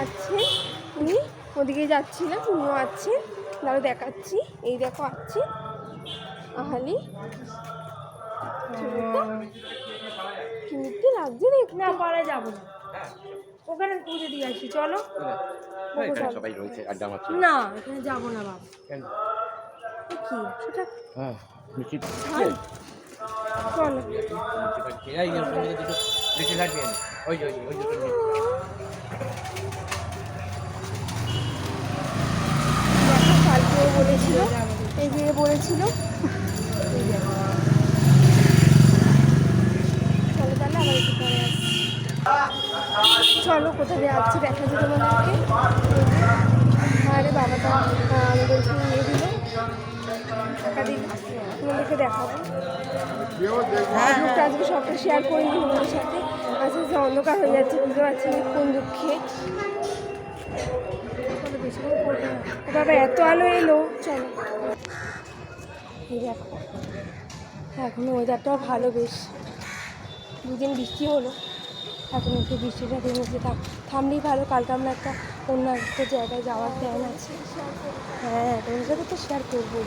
আছে, উনি ওদিকে যাচ্ছিলেন, উনিও আছে, দাঁড়ো দেখাচ্ছি। এই দেখো আছে আহালি, কি লাগছে দেখ না, পাড়ায় যাবো না, ওখানে পুজো দিয়ে আসি, চলো। সবাই রয়েছে আড্ডা মারছে। না এখানে যাবো না বাবা। কি সেটা? চলো কালকেও বলেছিল, এই যে বলেছিল। চলো তাহলে আবার একটু পরে আসছি। চলো কোথায় যাচ্ছি দেখা যাবে তোমাদেরকে। আরে বাবাটা আমাদের ওখানে নিয়ে দিল, টাকা দিল, তোমাদেরকে দেখাবো। লোকটা আজকে সবটা শেয়ার করিনি তোমাদের সাথে। আস্তে আস্তে অন্ধকার হয়ে যাচ্ছে, বুঝতে পারছি না কোন দুঃখে। বাবা এত আলো এলো, চলো। দেখো এখন ওয়েদারটাও ভালো, বেশ দুদিন বৃষ্টি হলো, এখন একটু বৃষ্টিটা থেমেছে, থামলেই ভালো। কালকে আমরা অন্য একটা জায়গায় যাওয়ার প্ল্যান আছে। হ্যাঁ তোমার সাথে তো শেয়ার করবো,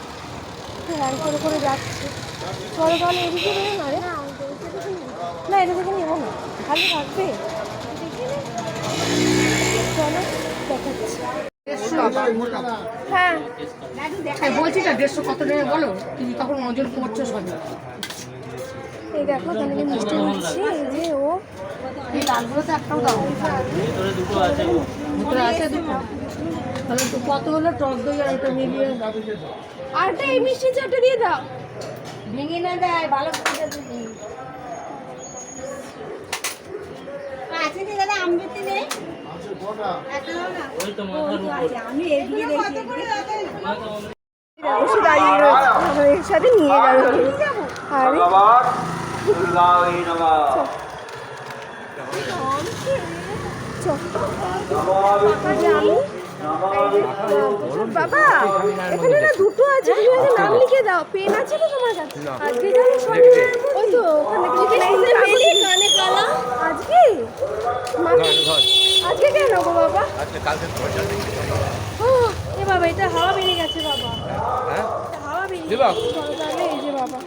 হ্যাং করে যাচ্ছে। চলো তাহলে এদিকে নেবে না রে, না এটা দেখে নেবো না, ভালো থাকবে। চলো দেখাচ্ছি। হ্যাঁ বলছি না 150 কত টাকা বলো, তুমি তখন ওজন করছো সব। এই দেখো তাহলে মিষ্টি নিচ্ছি, এই যে ও এই ডালগুলোতে একটাও দাও, ভিতরে আছে দুটো। তাহলে তো কত হলো টক দই আর এটা মিলিয়ে আরটা এই মিষ্টি চাটা দিয়ে দাও। ভেঙে না দেয় ভালো করে আছে কি দাদা? আমৃতি নেই, আমি এইদিকে দেখি ওষুধ দাঁড়িয়ে রয়েছে, আমাদের সাথে নিয়ে যাবে। আরে বাবা এখানে না দুটো আছে, তুমি আগে নাম লিখে দাও। পেন আছে তো তোমার কাছে? আজকে জানো ওই তো ওখানে কানে কালা। আজকে আজকে কেন গো বাবা? ও এ বাবা এটা হাওয়া বেরিয়ে গেছে বাবা, হাওয়া বেরিয়ে গেছে। তাহলে এই যে বাবা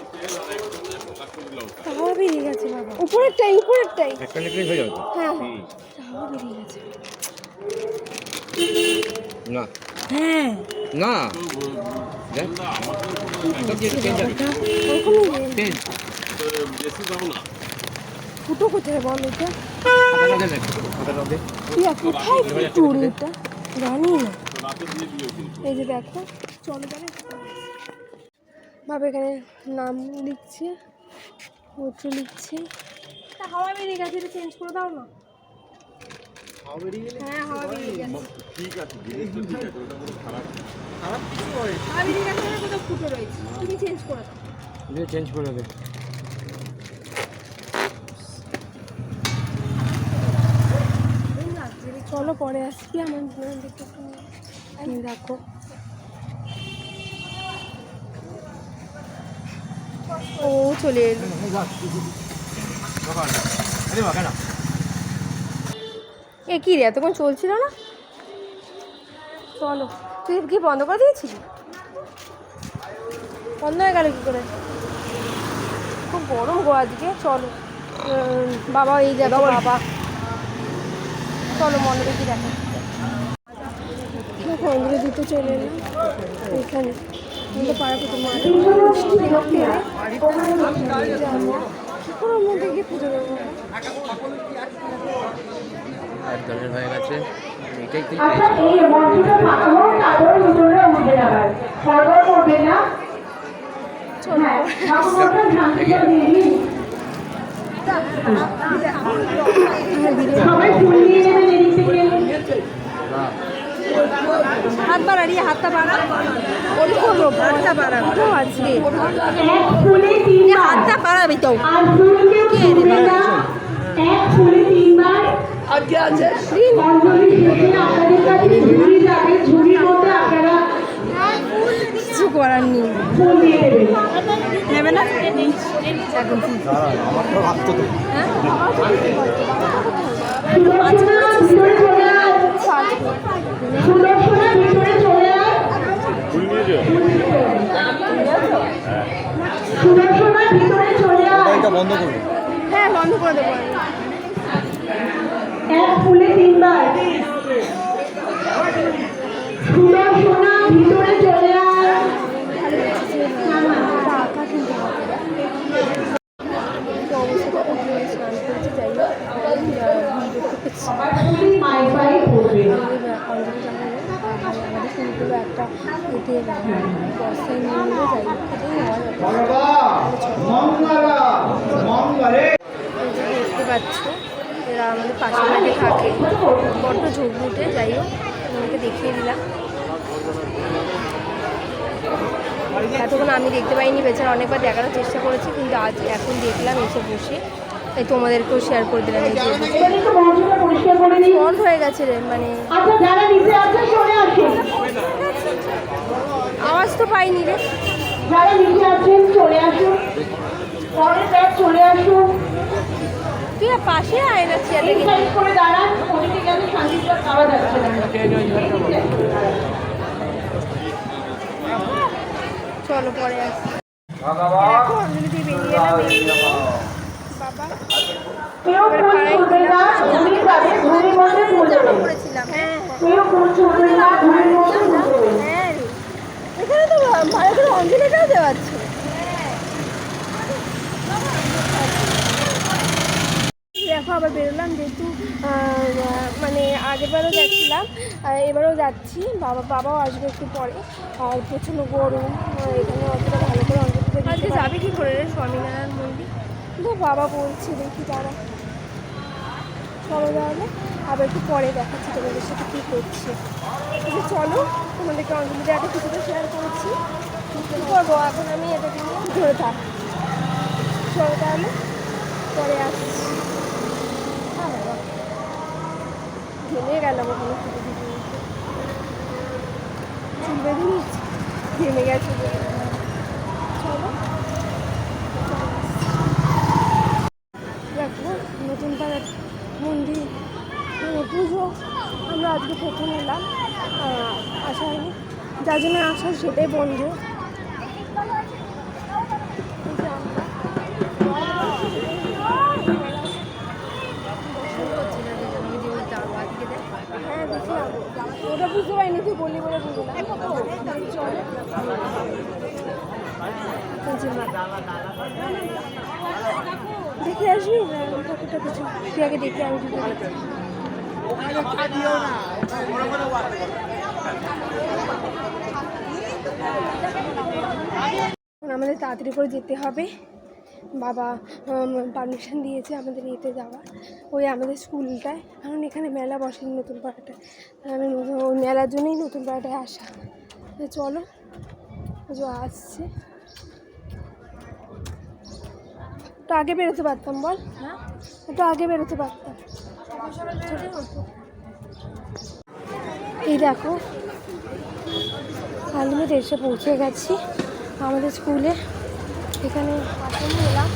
হাওয়া বেরিয়ে গেছে বাবা, উপরেরটাই হ্যাঁ হাওয়া বেরিয়ে গেছে। না হ্যাঁ না ফুটো কোথায় বল? এটা কোথায় ফুটো? এটা জানি না। এই যে দেখো, চলো তাহলে বাবা এখানে নাম লিখছে, গোত্র লিখছে। হাওয়া বেরিয়ে গেছে, এটা চেঞ্জ করে দাও না। হ্যাঁ হাওয়া বেরিয়ে গেছে, হাওয়া বেরিয়ে গেছে, কোথাও ফুটো রয়েছে, তুমি চেঞ্জ করে দাও। চেঞ্জ করে দেবে। চলো পরে আসছি, আমার দেখো ও চলে এলো। এ কি রে এতক্ষণ চলছিল না? চলো, তুই কি বন্ধ করে দিয়েছিলি? বন্ধ হয়ে গেল কি করে? খুব গরম গো আজকে। চলো বাবা এই যাবো, বাবা চলো মনে দেখি দেখো। অন্ধকারে দুটো চলে এলো এখানে, আমাদের পাড়া পুজো মাঠে ওর মধ্যে গিয়ে পুজো দেবো। দলের হয়ে গেছে, এটাই তো হাত বাড়াড়িয়ে হাতটা বাড়া, ওই করবো হাতটা বাড়াবো তো আজকে, হাতটা বাড়াবি তো কে রে বাবা? আজকে আছে কিছু করার নেই, নেবে না এখন হ্যাঁ সুদর্শনা ভিতরে চলে আয়। সুদর্শনা ভিতরে চলে আয়। হ্যাঁ বন্ধ করে দেবো আমি। এক ফুলে 3 বার। সুদর্শনা ভিতরে চলে আয়। টাকা কিনতে হবে তো অবস্থাটা খুব জোরে স্নান করেছে, যাই হোক ভিডিও করছি। এখনই মাই পাই পড়বে। অঞ্জলি জানালো আমাদের ফুলগুলো একটা এতে বস্তায় নিয়ে নিলে, যাই হোক এটাই নেওয়ার ব্যাপার। এই যে দেখতে পাচ্ছ এরা আমাদের পাশের বাড়িতে থাকে, বড্ড ঝোঁকরুটে, যাই হোক তোমাকে দেখিয়ে দিলাম। এতক্ষণ আমি দেখতে পাইনি, বেচারা অনেকবার দেখানোর চেষ্টা করেছি, কিন্তু আজ এখন দেখলাম এসে বসে, তাই তোমাদেরকেও শেয়ার করে দিলাম। এই যে এবার একটু মঞ্চটা পরিষ্কার করে নিই। বন্ধ হয়ে গেছে রে, মানে আচ্ছা যারা নিচে আছে সরে আসুন। আওয়াজ তো পাইনি রে। যারা নিচে আছেন চলে আসুন। পরের ব্যাগ চলে আসুন। তুই আর পাশে আয় না, চেয়ারে এই সাইড করে দাঁড়ান। ওদিকে গেলে শান্তিটা খাওয়া যাচ্ছে না। চলো পরে আসি। দেখো অঞ্জলি দিয়ে বেরিয়ে এলাম। বাবা কেউ ফুল ছুঁড়বে না, ধুলি পাবে, ধুলির মধ্যে ফুল দেবে। করেছিলাম, হ্যাঁ কেউ ফুল ছুঁড়বে না, ধুলির মধ্যে ফুল দেবে। হ্যাঁ রে। এখানে তো ভালো করে অঞ্জলিটাও দেওয়া আছে। দেখো আবার বেরোলাম, যেহেতু মানে আগেরবারও যাচ্ছিলাম, এবারেও যাচ্ছি। বাবাও আসবে একটু পরে, আর প্রচণ্ড গরম, এখানে অতটা ভালো করে অঞ্জলিটা দিতে যাবে কী করে রে স্বামীনারায়ণ মন্দির? তো বাবা বলছে, দেখি তারা চলো তাহলে আবার একটু পরে দেখাচ্ছি তোমাদের সাথে কী করছে। আচ্ছা চলো, তোমাদেরকে অঞ্জলিতে একটা কিছুটা শেয়ার করেছি, কী করবো এখন আমি এটাকে নিয়ে ধরে থাক। চলো তাহলে পরে আসছি। হ্যাঁ বাবা ঘেমে গেলাম ওখানে, ছুটে দিতে চুল বেঁধে নিচ্ছি, ঘেমে গেছে। চলো দেখো নতুন পাড়ার মন্দির পুজো আমরা আজকে প্রথম এলাম, আসা হয়নি, যার জন্য আসা সেটাই বন্ধ। হ্যাঁ দেখলাম, ওটা বুঝতে পারিনি, তুই বললি বলে বুঝলাম। চলো দেখে আসবি ঠাকুরটা কিছু, তুই আগে দেখে আমি ঠাকুর দেখি। আমাদের তাড়াতাড়ি করে যেতে হবে, বাবা পারমিশন দিয়েছে আমাদের ইয়েতে যাওয়ার, ওই আমাদের স্কুলটায়, কারণ এখানে মেলা বসেনি নতুন পাড়াটায়, আমি ওই মেলার জন্যই নতুন পাড়াটায় আসা। চলো যে আসছে, একটু আগে বেরোতে পারতাম, বল হ্যাঁ একটু আগে বেরোতে পারতাম। এই দেখো আলমেট এসে পৌঁছে গেছি আমাদের স্কুলে, এখানে আসেন এলাম।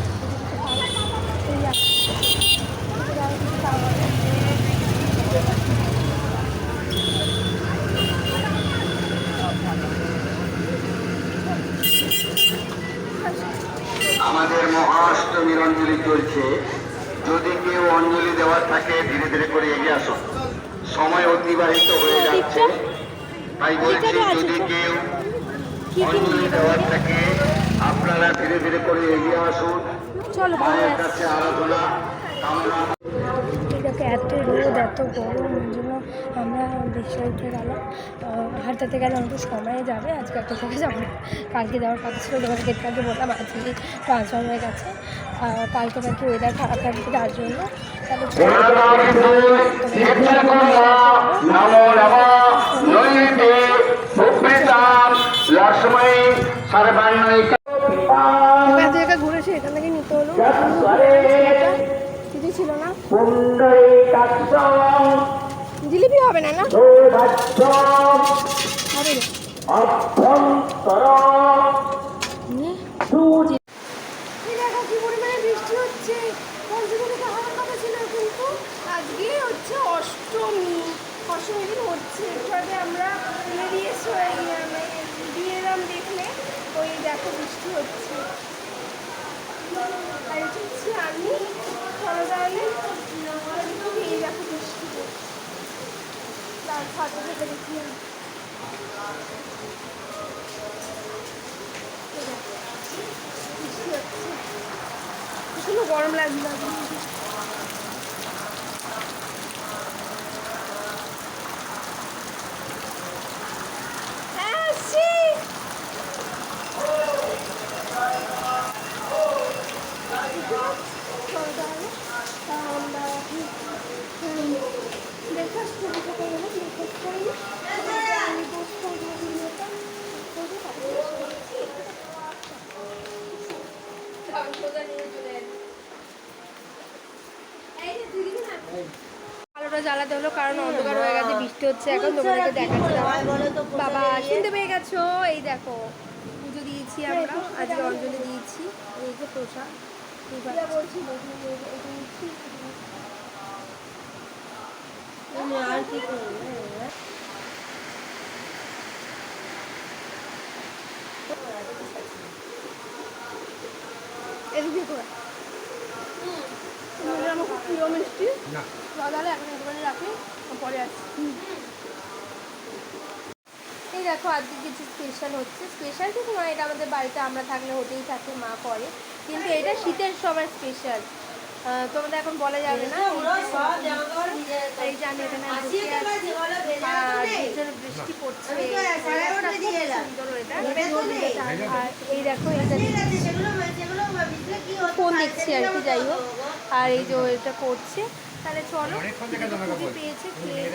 আমাদের মহাষ্টমীর অঞ্জলি চলছে। যদি কেউ অঞ্জলি দেওয়ার থাকে ধীরে ধীরে করে এগিয়ে আসুন, সময় অতিবাহিত হয়ে যাচ্ছে। তাই বলছি যদি কেউ অঞ্জলি দেওয়ার থাকে আপনারা ধীরে ধীরে করে এগিয়ে আসুন। মায়ের কাছে আরাধনা কামনা। দেখো এত রোদ এত গরম, ওই জন্য আমরা রিক্সা উঠে গেলাম, হাঁটাতে গেলে আমাদের সময়ে যাবে, আজকে একটা থেকে যাবো, কালকে যাওয়ার কথা ছিল, তোমার গেট কালকে বললাম আজকে ট্রান্সফার হয়ে গেছে, কালকে নাকি ওয়েদার খারাপ থাকবে যার জন্য ঘুরেছে, এখান থেকে নিতে হলো, কিছু ছিল না। জিলিপি হবে না, না হবে দেখো কি পরিমাণে বৃষ্টি হচ্ছে, পঞ্চমীতে হওয়ার কথা ছিল, কিন্তু আজকে হচ্ছে অষ্টমী, অসুবিধা হচ্ছে একটু আগে আমরা বেরিয়ে দিয়ে এলাম দেখলে ওই দেখো বৃষ্টি হচ্ছে আর এটা হচ্ছে আমি চলো তাহলে এই দেখো বৃষ্টি হচ্ছে তার ছাতা থেকে দেখলাম বৃষ্টি হচ্ছে প্রচণ্ড গরম লাগছে ব্রেকফাস্ট করে ব্রেকফাস্ট করি আমি পোস্ট করবো ভিডিওটা আলোটা জ্বালাতে হলো কারণ অন্ধকার হয়ে গেছে বৃষ্টি হচ্ছে এখন তোমাদেরকে দেখাচ্ছি বাবা শুনতে পেয়ে গেছো এই দেখো পুজো দিয়েছি আমরা আজকে অঞ্জলি দিয়েছি এই যে প্রসাদ বলছি আর কি করবে এদিকে করে আমার খুব প্রিয় মিষ্টি তাহলে এখন একটুখানি রাখি পরে আসছি এই দেখো আজকে কিছু স্পেশাল হচ্ছে স্পেশাল কিছু নয় এটা আমাদের বাড়িতে আমরা থাকলে হতেই থাকে মা করে কিন্তু এটা শীতের সবার স্পেশাল তোমাদের এখন বলা যাবে না এই জানি এখানে বৃষ্টি পড়ছে আর এই দেখো এটা ফোন দেখছি আর কি যাই হোক আর এই যে এটা করছে তাহলে চলো পেয়েছে খেয়ে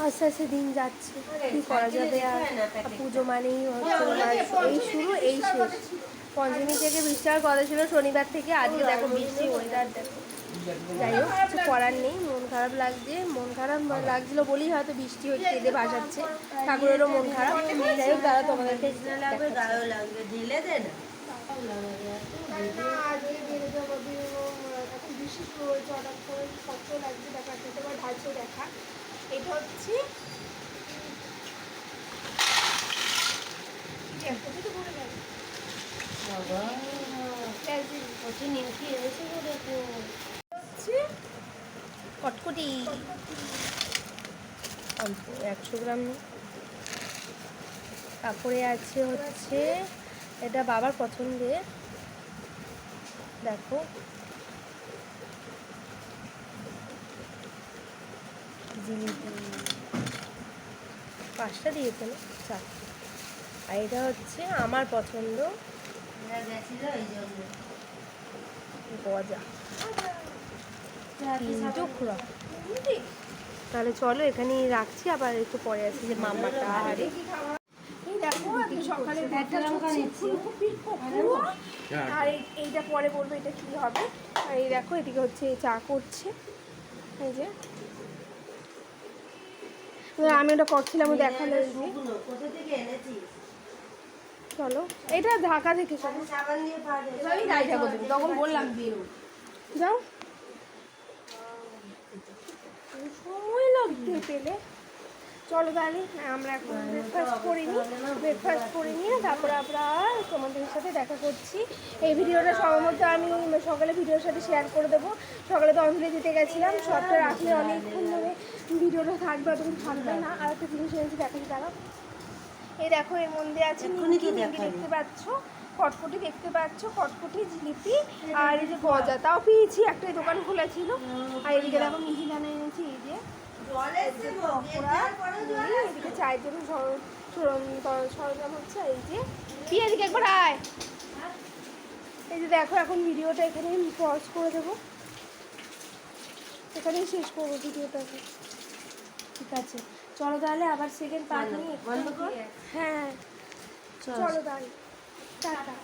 আস্তে আস্তে দিন যাচ্ছে কি করা যাবে আর পুজো মানেই এই শুরু এই শেষ পঞ্চমী থেকে বৃষ্টি হওয়ার কথা ছিল শনিবার থেকে আজকে দেখো বৃষ্টি ওয়েদার দেখো যাই হোক কিছু করার নেই মন খারাপ লাগছিল বলেই হয়তো বৃষ্টি হচ্ছে এদের ভাসাচ্ছে ঠাকুরেরও মন খারাপ যাই হোক দাদা তোমাদেরকে দেখা এটা হচ্ছে কটকটি অল্প 100 গ্রাম তারপরে আছে হচ্ছে এটা বাবার পছন্দের দেখো জিলিপি 5টা দিয়েছে না 4 আর এটা হচ্ছে আমার পছন্দ গজা 3 টুকরা তাহলে চলো এখানেই রাখছি আবার একটু পরে আসি যে মামাটা আরে দেখো সকালে আর এইটা পরে বলবো এটা কি হবে আর এই দেখো এদিকে হচ্ছে চা করছে এই যে আমি ওটা করছিলাম দেখালে চলো এটা ঢাকা থেকে তখন বললাম যাও সময় লাগতে পেলে চলো তাহলে আমরা এখন ব্রেকফাস্ট করে নিয়ে তারপরে আমরা তোমাদের সাথে দেখা করছি এই ভিডিওটা সম্ভবত আমি সকালে ভিডিওর সাথে শেয়ার করে দেবো সকালে তো অঞ্জলি দিতে গেছিলাম সবটা রাখলে অনেকক্ষণ ধরে ভিডিওটা থাকবে তখন থাকবে না আর একটা জিনিস এনেছি দেখাচ্ছি তারা এই দেখো এর মধ্যে আছে নিমকি দেখতে পাচ্ছ কটকটি দেখতে পাচ্ছ কটকটি জিলিপি আর এই যে গজা তাও পেয়েছি একটা দোকান খোলা ছিল আর এদিকে দেখো মিহিদানা এনেছি এই যে এদিকে চায়ের জন্য সরঞ্জাম হচ্ছে এই যে কি এদিকে একবার আয় এই যে দেখো এখন ভিডিওটা এখানে পজ করে দেবো এখানেই শেষ করবো ভিডিওটাকে ঠিক আছে চলো তাহলে আবার সেকেন্ড পার্ট নিয়ে হ্যাঁ চলো তাহলে টাটা